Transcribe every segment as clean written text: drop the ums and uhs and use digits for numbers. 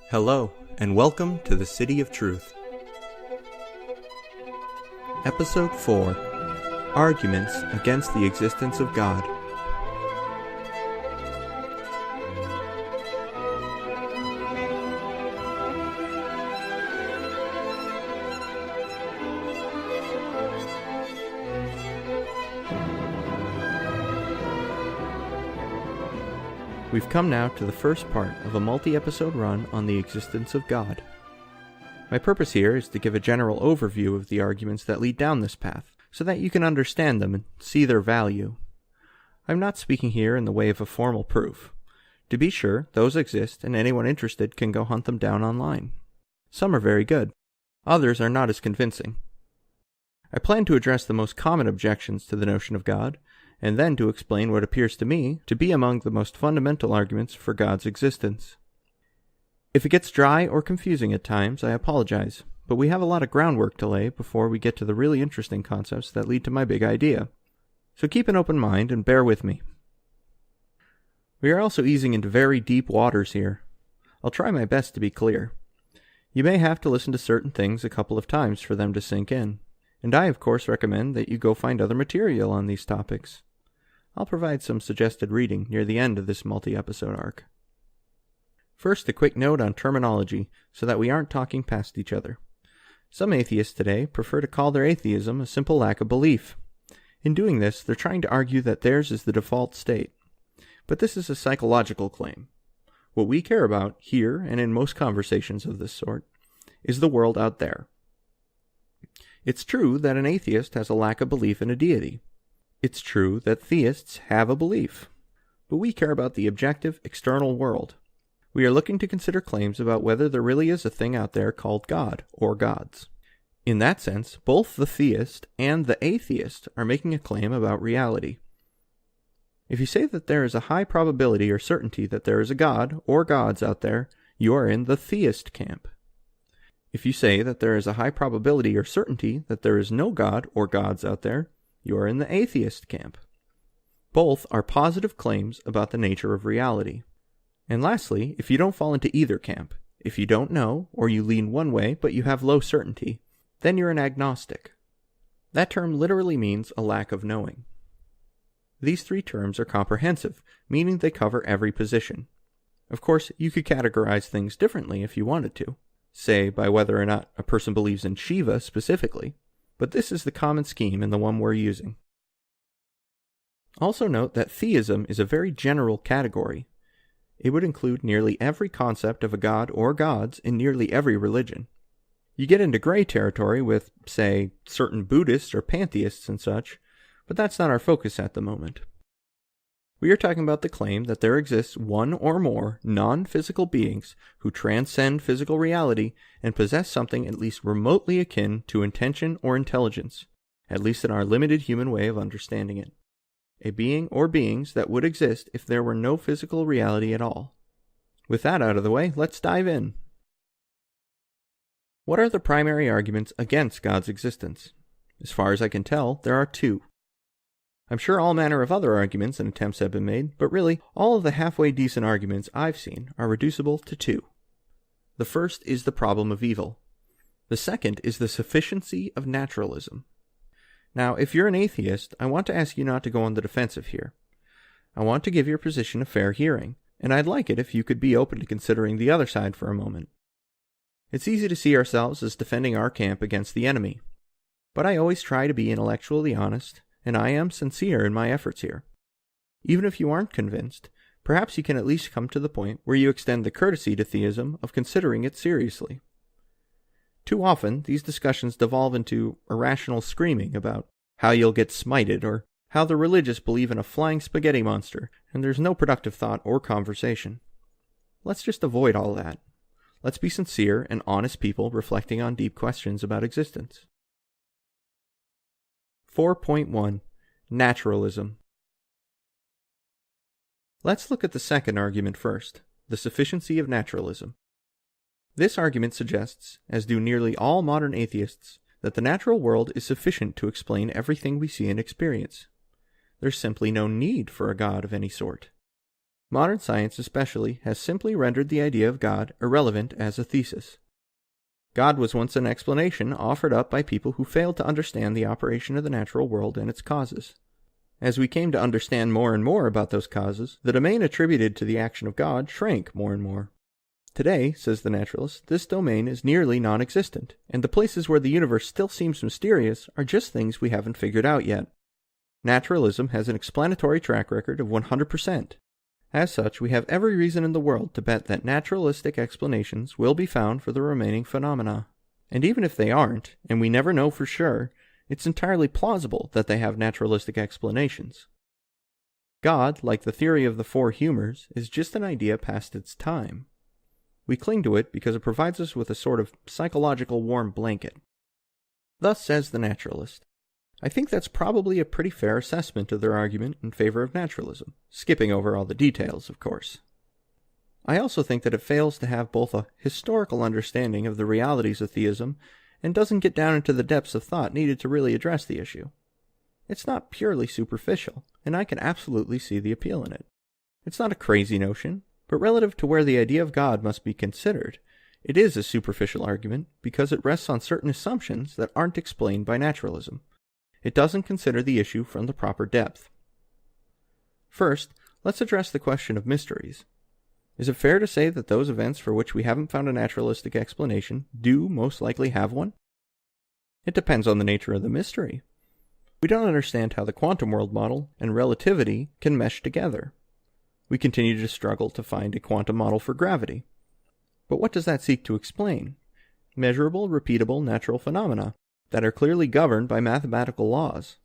Hello, and welcome to the City of Truth. Episode 4, Arguments Against the Existence of God. We've come now to the first part of a multi-episode run on the existence of God. My purpose here is to give a general overview of the arguments that lead down this path, so that you can understand them and see their value. I'm not speaking here in the way of a formal proof. To be sure, those exist, and anyone interested can go hunt them down online. Some are very good. Others are not as convincing. I plan to address the most common objections to the notion of God, and then to explain what appears to me to be among the most fundamental arguments for God's existence. If it gets dry or confusing at times, I apologize, but we have a lot of groundwork to lay before we get to the really interesting concepts that lead to my big idea. So keep an open mind and bear with me. We are also easing into very deep waters here. I'll try my best to be clear. You may have to listen to certain things a couple of times for them to sink in, and I of course recommend that you go find other material on these topics. I'll provide some suggested reading near the end of this multi-episode arc. First, a quick note on terminology, so that we aren't talking past each other. Some atheists today prefer to call their atheism a simple lack of belief. In doing this, they're trying to argue that theirs is the default state. But this is a psychological claim. What we care about, here and in most conversations of this sort, is the world out there. It's true that an atheist has a lack of belief in a deity. It's true that theists have a belief, but we care about the objective, external world. We are looking to consider claims about whether there really is a thing out there called God, or gods. In that sense, both the theist and the atheist are making a claim about reality. If you say that there is a high probability or certainty that there is a God, or gods out there, you are in the theist camp. If you say that there is a high probability or certainty that there is no God or gods out there, you are in the atheist camp. Both are positive claims about the nature of reality. And lastly, if you don't fall into either camp, if you don't know, or you lean one way but you have low certainty, then you're an agnostic. That term literally means a lack of knowing. These three terms are comprehensive, meaning they cover every position. Of course, you could categorize things differently if you wanted to, say by whether or not a person believes in Shiva specifically, but this is the common scheme and the one we're using. Also note that theism is a very general category. It would include nearly every concept of a god or gods in nearly every religion. You get into gray territory with, say, certain Buddhists or pantheists and such, but that's not our focus at the moment. We are talking about the claim that there exists one or more non-physical beings who transcend physical reality and possess something at least remotely akin to intention or intelligence, at least in our limited human way of understanding it. A being or beings that would exist if there were no physical reality at all. With that out of the way, let's dive in. What are the primary arguments against God's existence? As far as I can tell, there are two. I'm sure all manner of other arguments and attempts have been made, but really, all of the halfway decent arguments I've seen are reducible to two. The first is the problem of evil. The second is the sufficiency of naturalism. Now, if you're an atheist, I want to ask you not to go on the defensive here. I want to give your position a fair hearing, and I'd like it if you could be open to considering the other side for a moment. It's easy to see ourselves as defending our camp against the enemy, but I always try to be intellectually honest, and I am sincere in my efforts here. Even if you aren't convinced, perhaps you can at least come to the point where you extend the courtesy to theism of considering it seriously. Too often, these discussions devolve into irrational screaming about how you'll get smited or how the religious believe in a flying spaghetti monster, and there's no productive thought or conversation. Let's just avoid all that. Let's be sincere and honest people reflecting on deep questions about existence. 4.1 Naturalism. Let's look at the second argument first, the sufficiency of naturalism. This argument suggests, as do nearly all modern atheists, that the natural world is sufficient to explain everything we see and experience. There's simply no need for a god of any sort. Modern science especially has simply rendered the idea of God irrelevant as a thesis. God was once an explanation offered up by people who failed to understand the operation of the natural world and its causes. As we came to understand more and more about those causes, the domain attributed to the action of God shrank more and more. Today, says the naturalist, this domain is nearly non-existent, and the places where the universe still seems mysterious are just things we haven't figured out yet. Naturalism has an explanatory track record of 100%. As such, we have every reason in the world to bet that naturalistic explanations will be found for the remaining phenomena. And even if they aren't, and we never know for sure, it's entirely plausible that they have naturalistic explanations. God, like the theory of the four humors, is just an idea past its time. We cling to it because it provides us with a sort of psychological warm blanket. Thus says the naturalist. I think that's probably a pretty fair assessment of their argument in favor of naturalism, skipping over all the details, of course. I also think that it fails to have both a historical understanding of the realities of theism and doesn't get down into the depths of thought needed to really address the issue. It's not purely superficial, and I can absolutely see the appeal in it. It's not a crazy notion, but relative to where the idea of God must be considered, it is a superficial argument because it rests on certain assumptions that aren't explained by naturalism. It doesn't consider the issue from the proper depth. First, let's address the question of mysteries. Is it fair to say that those events for which we haven't found a naturalistic explanation do most likely have one? It depends on the nature of the mystery. We don't understand how the quantum world model and relativity can mesh together. We continue to struggle to find a quantum model for gravity. But what does that seek to explain? Measurable, repeatable natural phenomena that are clearly governed by mathematical laws.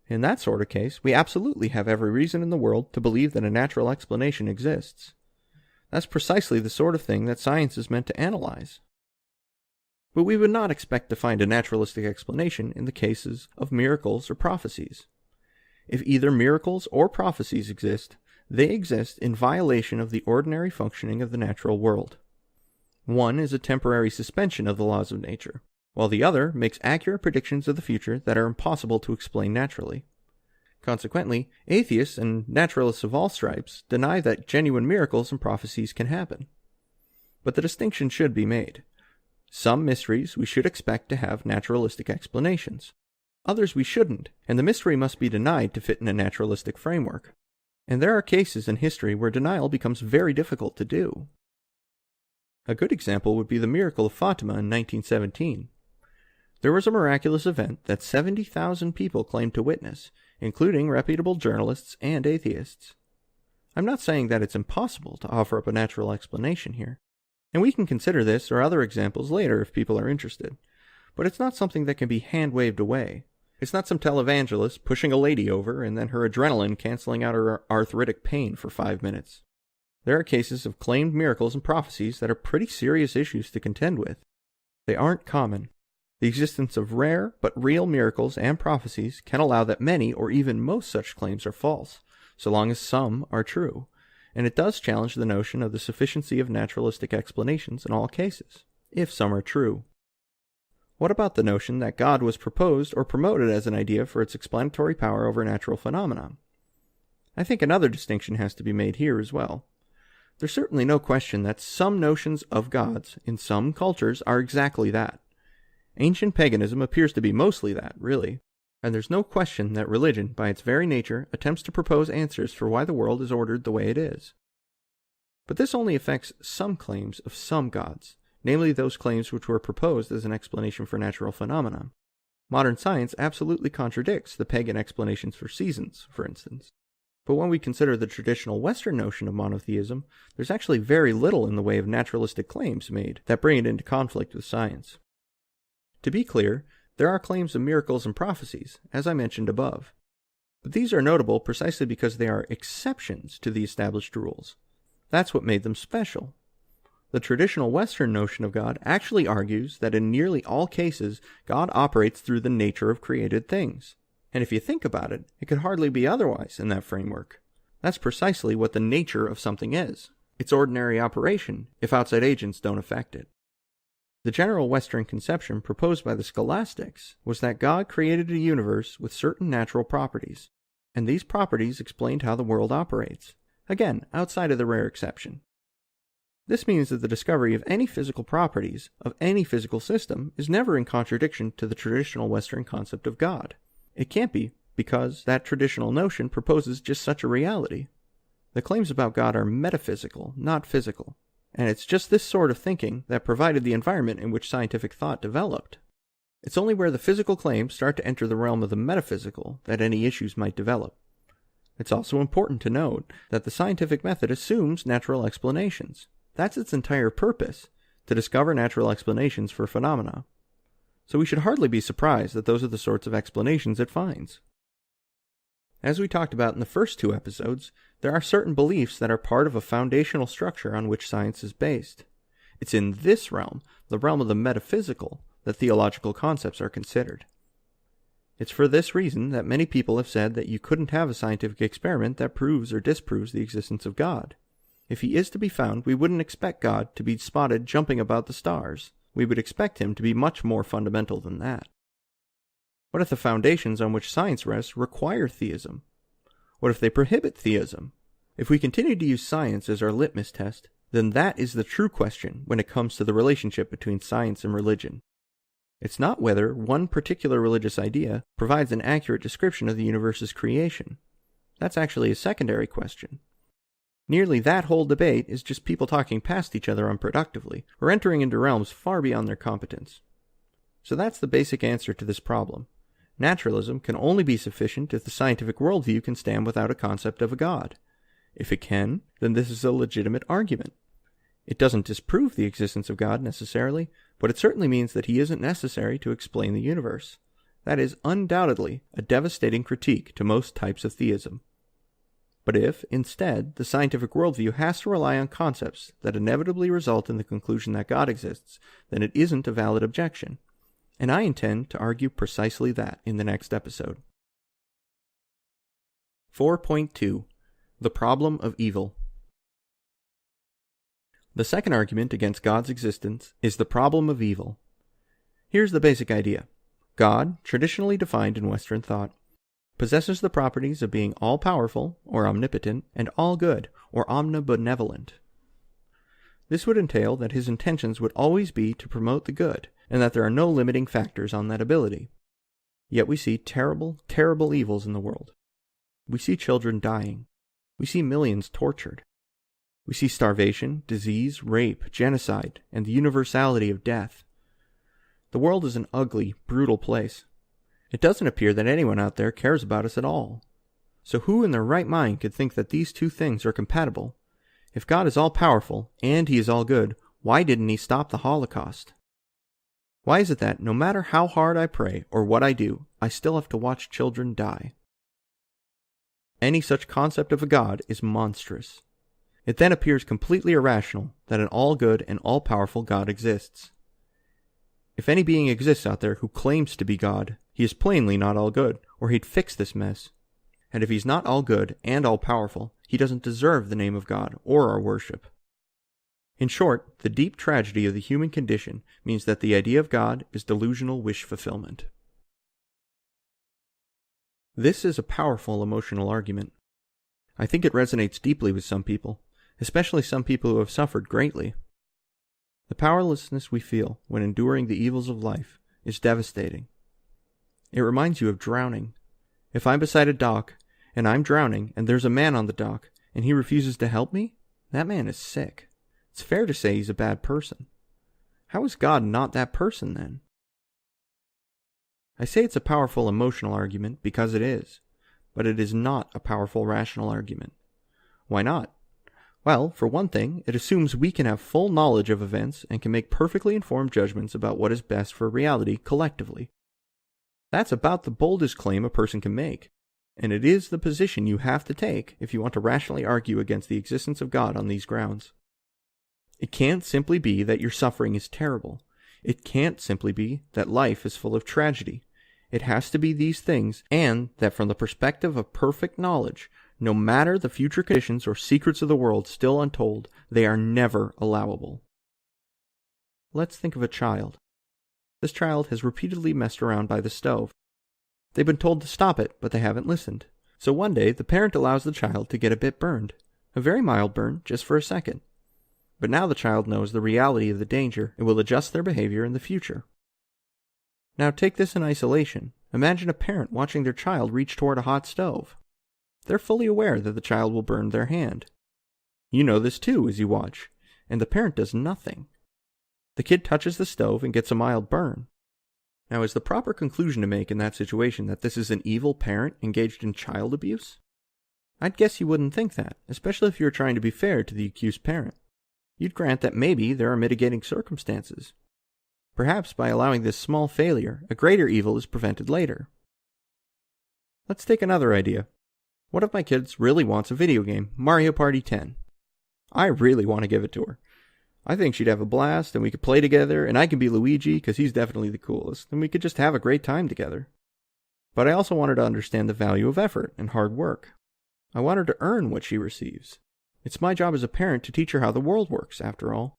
In that sort of case, we absolutely have every reason in the world to believe that a natural explanation exists. That's precisely the sort of thing that science is meant to analyze. But we would not expect to find a naturalistic explanation in the cases of miracles or prophecies. If either miracles or prophecies exist, they exist in violation of the ordinary functioning of the natural world. One is a temporary suspension of the laws of nature, while the other makes accurate predictions of the future that are impossible to explain naturally. Consequently, atheists and naturalists of all stripes deny that genuine miracles and prophecies can happen. But the distinction should be made. Some mysteries we should expect to have naturalistic explanations. Others we shouldn't, and the mystery must be denied to fit in a naturalistic framework. And there are cases in history where denial becomes very difficult to do. A good example would be the miracle of Fatima in 1917. There was a miraculous event that 70,000 people claimed to witness, including reputable journalists and atheists. I'm not saying that it's impossible to offer up a natural explanation here, and we can consider this or other examples later if people are interested, but it's not something that can be hand-waved away. It's not some televangelist pushing a lady over and then her adrenaline canceling out her arthritic pain for 5 minutes. There are cases of claimed miracles and prophecies that are pretty serious issues to contend with. They aren't common. The existence of rare but real miracles and prophecies can allow that many or even most such claims are false, so long as some are true, and it does challenge the notion of the sufficiency of naturalistic explanations in all cases, if some are true. What about the notion that God was proposed or promoted as an idea for its explanatory power over natural phenomena? I think another distinction has to be made here as well. There's certainly no question that some notions of gods in some cultures are exactly that. Ancient paganism appears to be mostly that, really, and there's no question that religion, by its very nature, attempts to propose answers for why the world is ordered the way it is. But this only affects some claims of some gods, namely those claims which were proposed as an explanation for natural phenomena. Modern science absolutely contradicts the pagan explanations for seasons, for instance. But when we consider the traditional Western notion of monotheism, there's actually very little in the way of naturalistic claims made that bring it into conflict with science. To be clear, there are claims of miracles and prophecies, as I mentioned above. But these are notable precisely because they are exceptions to the established rules. That's what made them special. The traditional Western notion of God actually argues that in nearly all cases, God operates through the nature of created things. And if you think about it, it could hardly be otherwise in that framework. That's precisely what the nature of something is. Its ordinary operation, if outside agents don't affect it. The general Western conception proposed by the scholastics was that God created a universe with certain natural properties, and these properties explained how the world operates, again, outside of the rare exception. This means that the discovery of any physical properties of any physical system is never in contradiction to the traditional Western concept of God. It can't be, because that traditional notion proposes just such a reality. The claims about God are metaphysical, not physical, and it's just this sort of thinking that provided the environment in which scientific thought developed. It's only where the physical claims start to enter the realm of the metaphysical that any issues might develop. It's also important to note that the scientific method assumes natural explanations. That's its entire purpose, to discover natural explanations for phenomena. So we should hardly be surprised that those are the sorts of explanations it finds. As we talked about in the first 2 episodes, there are certain beliefs that are part of a foundational structure on which science is based. It's in this realm, the realm of the metaphysical, that theological concepts are considered. It's for this reason that many people have said that you couldn't have a scientific experiment that proves or disproves the existence of God. If he is to be found, we wouldn't expect God to be spotted jumping about the stars. We would expect him to be much more fundamental than that. What if the foundations on which science rests require theism? What if they prohibit theism? If we continue to use science as our litmus test, then that is the true question when it comes to the relationship between science and religion. It's not whether one particular religious idea provides an accurate description of the universe's creation. That's actually a secondary question. Nearly that whole debate is just people talking past each other unproductively, or entering into realms far beyond their competence. So that's the basic answer to this problem. Naturalism can only be sufficient if the scientific worldview can stand without a concept of a God. If it can, then this is a legitimate argument. It doesn't disprove the existence of God necessarily, but it certainly means that he isn't necessary to explain the universe. That is undoubtedly a devastating critique to most types of theism. But if, instead, the scientific worldview has to rely on concepts that inevitably result in the conclusion that God exists, then it isn't a valid objection. And I intend to argue precisely that in the next episode. 4.2. The Problem of Evil. The second argument against God's existence is the problem of evil. Here's the basic idea. God, traditionally defined in Western thought, possesses the properties of being all-powerful, or omnipotent, and all-good, or omnibenevolent. This would entail that his intentions would always be to promote the good, and that there are no limiting factors on that ability. Yet we see terrible, terrible evils in the world. We see children dying. We see millions tortured. We see starvation, disease, rape, genocide, and the universality of death. The world is an ugly, brutal place. It doesn't appear that anyone out there cares about us at all. So who in their right mind could think that these two things are compatible? If God is all-powerful, and he is all-good, why didn't he stop the Holocaust? Why is it that, no matter how hard I pray or what I do, I still have to watch children die? Any such concept of a God is monstrous. It then appears completely irrational that an all-good and all-powerful God exists. If any being exists out there who claims to be God, he is plainly not all good, or he'd fix this mess. And if he's not all good and all powerful, he doesn't deserve the name of God or our worship. In short, the deep tragedy of the human condition means that the idea of God is delusional wish fulfillment. This is a powerful emotional argument. I think it resonates deeply with some people, especially some people who have suffered greatly. The powerlessness we feel when enduring the evils of life is devastating. It reminds you of drowning. If I'm beside a dock, and I'm drowning, and there's a man on the dock, and he refuses to help me, that man is sick. It's fair to say he's a bad person. How is God not that person, then? I say it's a powerful emotional argument because it is, but it is not a powerful rational argument. Why not? Well, for one thing, it assumes we can have full knowledge of events and can make perfectly informed judgments about what is best for reality collectively. That's about the boldest claim a person can make, and it is the position you have to take if you want to rationally argue against the existence of God on these grounds. It can't simply be that your suffering is terrible. It can't simply be that life is full of tragedy. It has to be these things, and that from the perspective of perfect knowledge, no matter the future conditions or secrets of the world still untold, they are never allowable. Let's think of a child. This child has repeatedly messed around by the stove. They've been told to stop it, but they haven't listened. So one day, the parent allows the child to get a bit burned. A very mild burn, just for a second. But now the child knows the reality of the danger and will adjust their behavior in the future. Now take this in isolation. Imagine a parent watching their child reach toward a hot stove. They're fully aware that the child will burn their hand. You know this too as you watch, and the parent does nothing. The kid touches the stove and gets a mild burn. Now, is the proper conclusion to make in that situation that this is an evil parent engaged in child abuse? I'd guess you wouldn't think that, especially if you were trying to be fair to the accused parent. You'd grant that maybe there are mitigating circumstances. Perhaps by allowing this small failure, a greater evil is prevented later. Let's take another idea. One of my kids really wants a video game, Mario Party 10. I really want to give it to her. I think she'd have a blast, and we could play together, and I can be Luigi, because he's definitely the coolest, and we could just have a great time together. But I also want her to understand the value of effort and hard work. I want her to earn what she receives. It's my job as a parent to teach her how the world works, after all.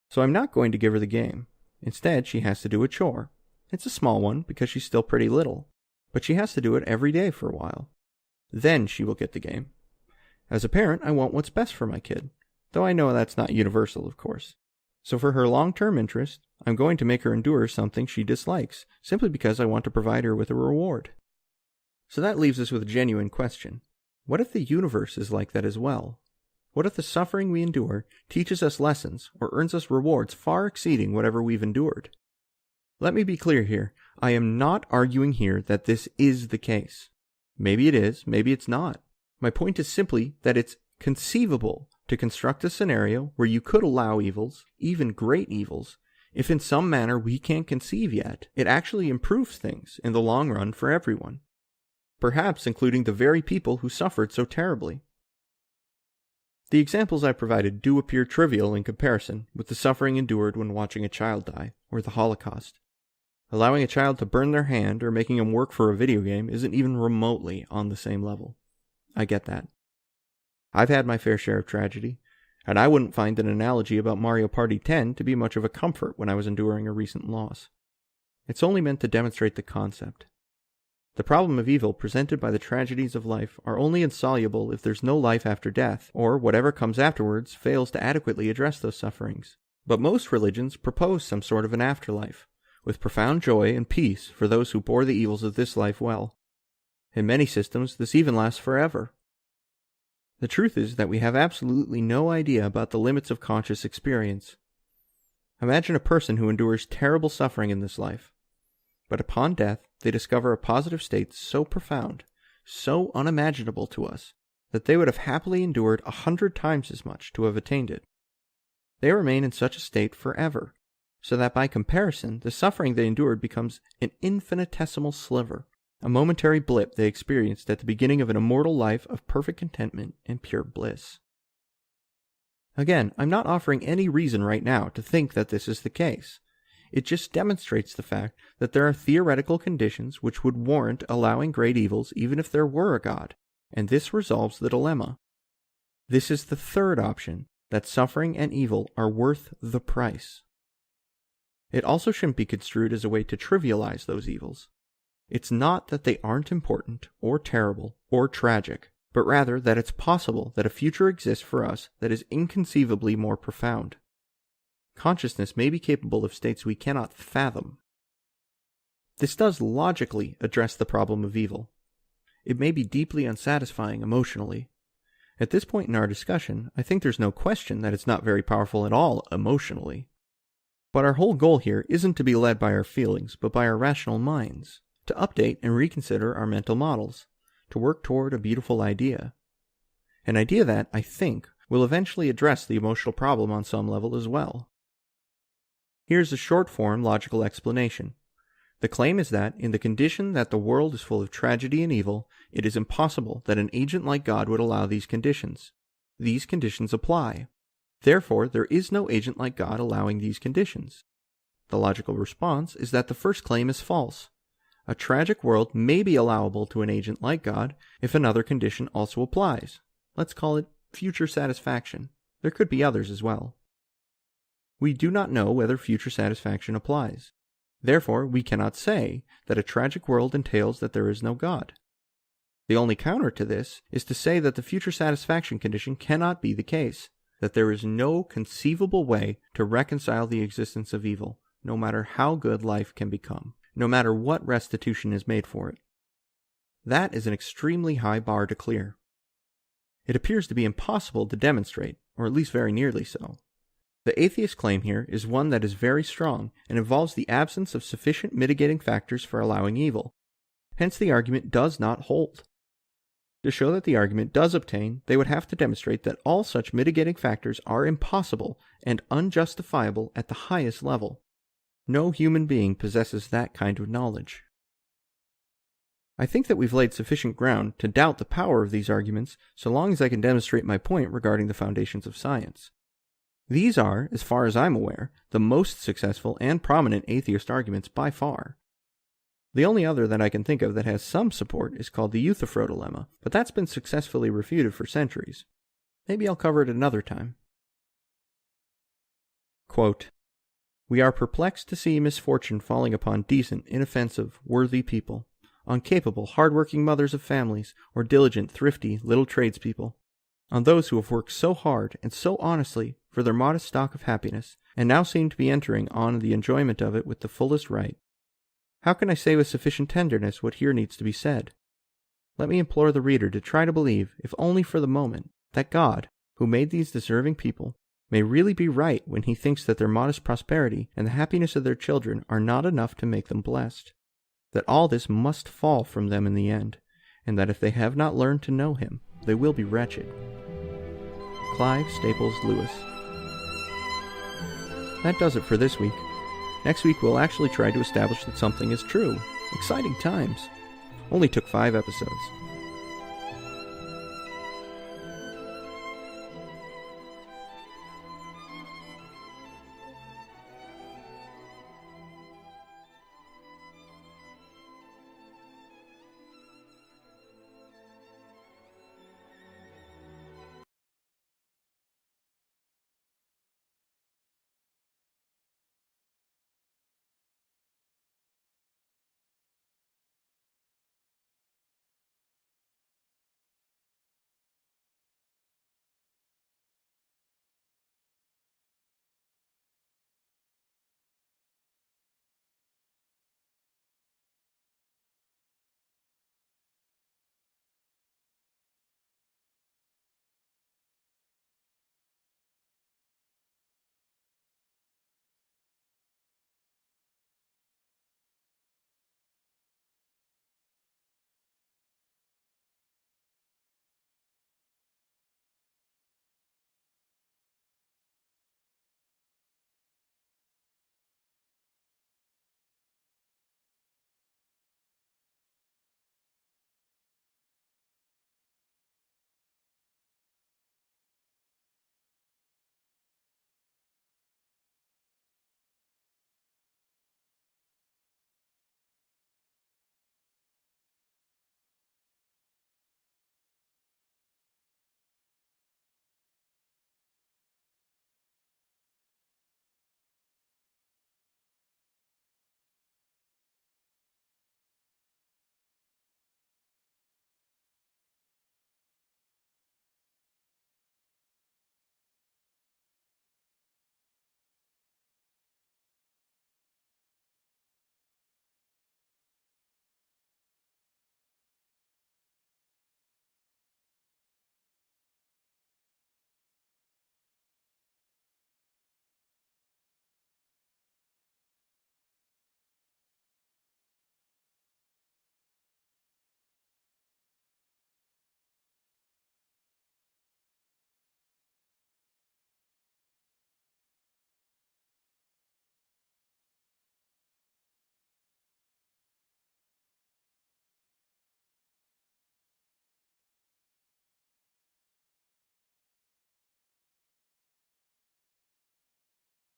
So I'm not going to give her the game. Instead, she has to do a chore. It's a small one, because she's still pretty little. But she has to do it every day for a while. Then she will get the game. As a parent, I want what's best for my kid. Though I know that's not universal, of course. So for her long-term interest, I'm going to make her endure something she dislikes, simply because I want to provide her with a reward. So that leaves us with a genuine question. What if the universe is like that as well? What if the suffering we endure teaches us lessons or earns us rewards far exceeding whatever we've endured? Let me be clear here. I am not arguing here that this is the case. Maybe it is, maybe it's not. My point is simply that it's conceivable to construct a scenario where you could allow evils, even great evils, if in some manner we can't conceive yet. It actually improves things in the long run for everyone, perhaps including the very people who suffered so terribly. The examples I provided do appear trivial in comparison with the suffering endured when watching a child die, or the Holocaust. Allowing a child to burn their hand or making him work for a video game isn't even remotely on the same level. I get that. I've had my fair share of tragedy, and I wouldn't find an analogy about Mario Party 10 to be much of a comfort when I was enduring a recent loss. It's only meant to demonstrate the concept. The problem of evil presented by the tragedies of life are only insoluble if there's no life after death, or whatever comes afterwards fails to adequately address those sufferings. But most religions propose some sort of an afterlife, with profound joy and peace for those who bore the evils of this life well. In many systems, this even lasts forever. The truth is that we have absolutely no idea about the limits of conscious experience. Imagine a person who endures terrible suffering in this life, but upon death they discover a positive state so profound, so unimaginable to us, that they would have happily endured 100 times as much to have attained it. They remain in such a state forever, so that by comparison the suffering they endured becomes an infinitesimal sliver, a momentary blip they experienced at the beginning of an immortal life of perfect contentment and pure bliss. Again, I'm not offering any reason right now to think that this is the case. It just demonstrates the fact that there are theoretical conditions which would warrant allowing great evils even if there were a God, and this resolves the dilemma. This is the third option, that suffering and evil are worth the price. It also shouldn't be construed as a way to trivialize those evils. It's not that they aren't important, or terrible, or tragic, but rather that it's possible that a future exists for us that is inconceivably more profound. Consciousness may be capable of states we cannot fathom. This does logically address the problem of evil. It may be deeply unsatisfying emotionally. At this point in our discussion, I think there's no question that it's not very powerful at all emotionally. But our whole goal here isn't to be led by our feelings, but by our rational minds. To update and reconsider our mental models, to work toward a beautiful idea. An idea that, I think, will eventually address the emotional problem on some level as well. Here's a short-form logical explanation. The claim is that, in the condition that the world is full of tragedy and evil, it is impossible that an agent like God would allow these conditions. These conditions apply. Therefore, there is no agent like God allowing these conditions. The logical response is that the first claim is false. A tragic world may be allowable to an agent like God if another condition also applies. Let's call it future satisfaction. There could be others as well. We do not know whether future satisfaction applies. Therefore, we cannot say that a tragic world entails that there is no God. The only counter to this is to say that the future satisfaction condition cannot be the case, that there is no conceivable way to reconcile the existence of evil, no matter how good life can become, no matter what restitution is made for it. That is an extremely high bar to clear. It appears to be impossible to demonstrate, or at least very nearly so. The atheist claim here is one that is very strong and involves the absence of sufficient mitigating factors for allowing evil. Hence the argument does not hold. To show that the argument does obtain, they would have to demonstrate that all such mitigating factors are impossible and unjustifiable at the highest level. No human being possesses that kind of knowledge. I think that we've laid sufficient ground to doubt the power of these arguments so long as I can demonstrate my point regarding the foundations of science. These are, as far as I'm aware, the most successful and prominent atheist arguments by far. The only other that I can think of that has some support is called the Euthyphro dilemma, but that's been successfully refuted for centuries. Maybe I'll cover it another time. Quote, "We are perplexed to see misfortune falling upon decent, inoffensive, worthy people, on capable, hard-working mothers of families, or diligent, thrifty, little tradespeople, on those who have worked so hard and so honestly for their modest stock of happiness, and now seem to be entering on the enjoyment of it with the fullest right. How can I say with sufficient tenderness what here needs to be said? Let me implore the reader to try to believe, if only for the moment, that God, who made these deserving people, may really be right when he thinks that their modest prosperity and the happiness of their children are not enough to make them blessed, that all this must fall from them in the end, and that if they have not learned to know him, they will be wretched." Clive Staples Lewis. That does it for this week. Next week we'll actually try to establish that something is true. Exciting times. Only took 5 episodes.